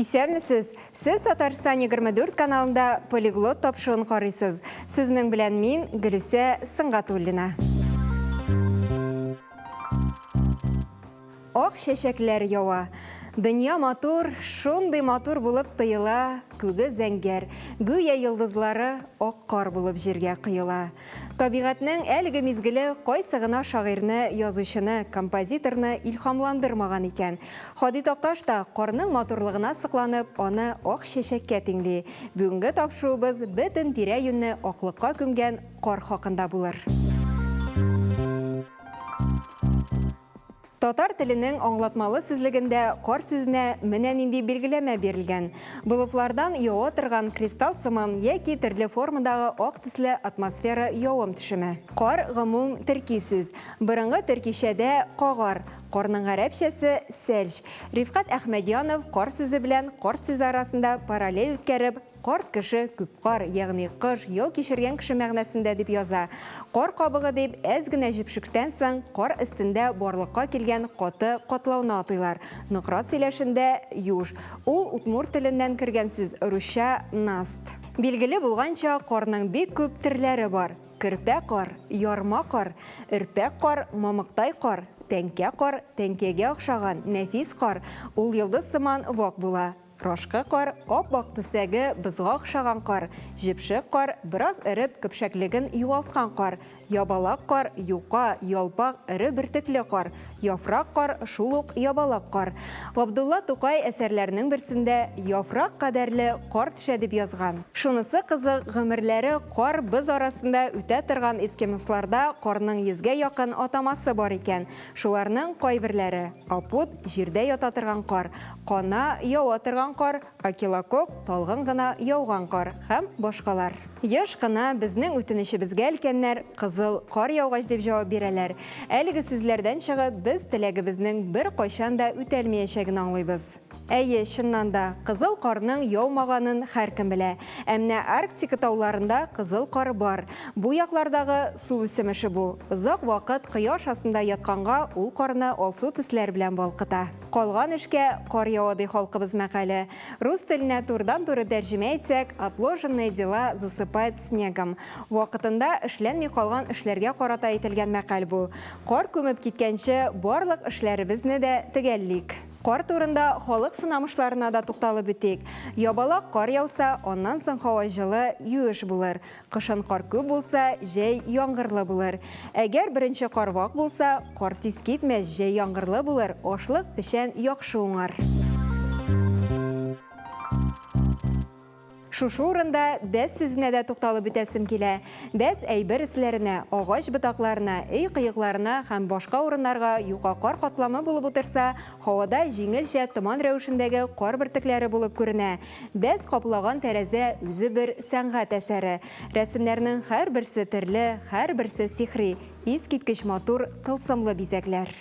Исәнмесез, сіз Татарстан 24 каналында полиглот тапшыруын қарайсыз. Сізнің білән мин Гүлүсә Сыңғатуллина. Ақ шәшәкләр ява. Дөнья матур, шундый матур булып тыйыла, күге зәңгәр, гүя йылдызлары ак кар булып җиргә кыйыла. Табигатьнең әлеге мизгеле кайсы гына шагыйрьне, язучыны, композиторны илһамландырмаган икән. Хади Такташ та карның матурлыгына сыкланып, аны ак шәшәккә тиңли. Бүгенге тапшыруыбыз бөтен тирә-юньне аклыкка күмгән кар хакында булыр. Татар теленең аңлатмалы сүзлегендә кар сүзенә менә нинди билгеләмә бирелгән. Болытлардан ява торган кристалл сыман яки төрле формадагы ак төсле атмосфера явым төшеме. Кар гомум төрки сүз. Борынгы төркишәдә кагар, карның гарәпчәсе сәлж. Рифкат Әхмәдиянов кар сүзе белән карт сүзе арасында параллель үткәреп, карт кеше күп кар, ягъни кыш, ел кичергән кеше мәгънәсендә дип яза. Кар кабыгы дип әз генә җипшектән соң кар өстендә барлыкка килгән каты катлауны атыйлар. Ныкрат сөйләшендә юш. Ул утмур теленнән кергән сүз, русча наст. Билгеле булганча, карның бик күп төрләре бар. Көрпә кар, ярма кар, өрпәк кар, мамыктай кар, тәнкә кар, тәнкәгә охшаган нәфис кар. Ул йылдыз сыман вак була. Рошкы кар, ап-ак төстәге бызга охшаган кар, җипшек кар, бераз эреп көпшәклеген югалткан кар, ябалак кар, юка, ялпак, эре бөртекле кар, яфрак кар, шул ук ябалак кар. Габдулла Тукай әсәрләренең берсендә яфрак кадәрле кар төшә дип язган. Шунысы кызык, гомерләре кар без арасында үтә торган эскимосларда карның 100гә якын атамасы бар икән. Шуларның кайберләре: апут, җирдә ята торган кар, кана, ява торган кар, акилакок, талгын гына яуган кар һәм башкалар. Яш кына безнең үтенечебезгә өлкәннәр кызыл кар яугач дип җавап бирәләр. Әлеге сүзләрдән чыгып, без теләгебезнең бер кайчан да үтәлмәячәген аңлыйбыз. Әйе, чыннан да, кызыл карның яумаганын һәркем белә. Әмма Арктика тауларында кызыл кар бар. Бу яклардагы су үсемеше бу. Озак вакыт кояш астында ятканга ул карны алсу төсләр белән балкыта. Калган эшкә кар ява ди халкыбыз мәкале. Рус теленә турыдан-туры тәрҗемә итсәк, отложенные дела засыпают снегом. Вакытында эшләнми калган эшләргә карата әйтелгән мәкаль бу. Кар күмеп киткәнче барлык эшләребезне дә төгәллик. Кар турында халык сынамышларына да тукталып үтик. Ябалак кар яуса, аннан соң һава җылы, юеш булыр. Кышын кар күп булса, җәй яңгырлы булыр. Әгәр беренче кар вак булса, кар тиз китмәс, җәй яңгырлы булыр. Ашлык, пешән яхшы уңар. Шушы урында бәс сүзенә дә тукталып үтәсем килә. Бәс әйбер исләренә, агач ботакларына, өй кыекларына һәм башка урыннарга юка кар катламы булып утырса, һавада җиңелчә томан рәвешендәге кар бөртекләре булып күренә. Бәс каплаган тәрәзә үзе бер сәнгать әсәре. Рәсемнәрнең һәрберсе төрле, һәрберсе сихри, искиткеч матур, тылсымлы бизәкләр.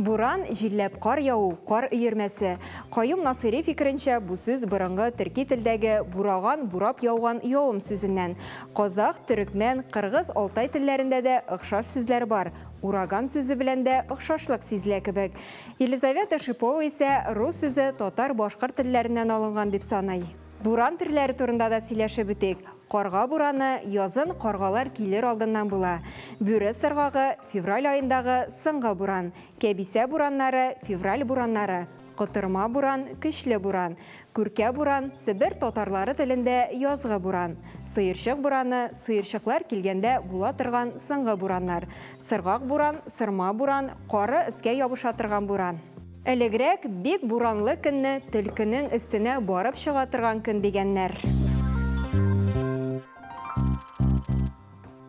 Буран, җилләп кар яу, кар өермәсе. Каюм Насыйри фикеренчә, бу сүз борынгы төрки телдәге бураган, бурап яуган явым сүзеннән. Казах, төрекмән, кыргыз, алтай телләрендә дә охшаш сүзләр бар. Ураган сүзе белән дә охшашлык сизелә кебек. Елизавета Шипова исә рус сүзе татар-башкорт телләреннән алынган дип саный. Буран төрләре турында да сөйләшеп үтик. Карга бураны язын каргалар килер алдыннан була. Бүре сыргагы февраль айындагы сыңгы буран. Кәбисә бураннары февраль бураннары. Котырма буран көчле буран. Күркә буран Себер татарлары телендә язгы буран. Сыерчык бураны сыерчыклар килгәндә була торган сыңгы бураннар. Сыргак буран, сырма буран, кары искә ябыша торган буран. Элегрәк бик буранлы көнне төлкенең өстенә барып чыга торган көн дигәннәр.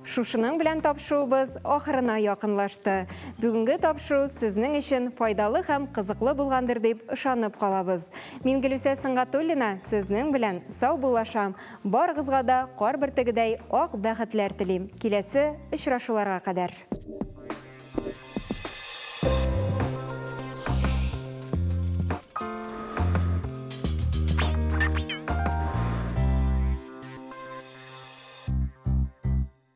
Шушының белән тапшыруыбыз ахырына якынлашты. Бүгенге тапшыру сезнең өчен файдалы һәм кызыклы булгандыр дип ышанып калабыз. Мин Гөлүсә Сыңгатуллина сезнең белән сау булашам. Барыгызга да кар бөртегедәй ак бәхетләр телим. Киләсе очрашуларга кадәр.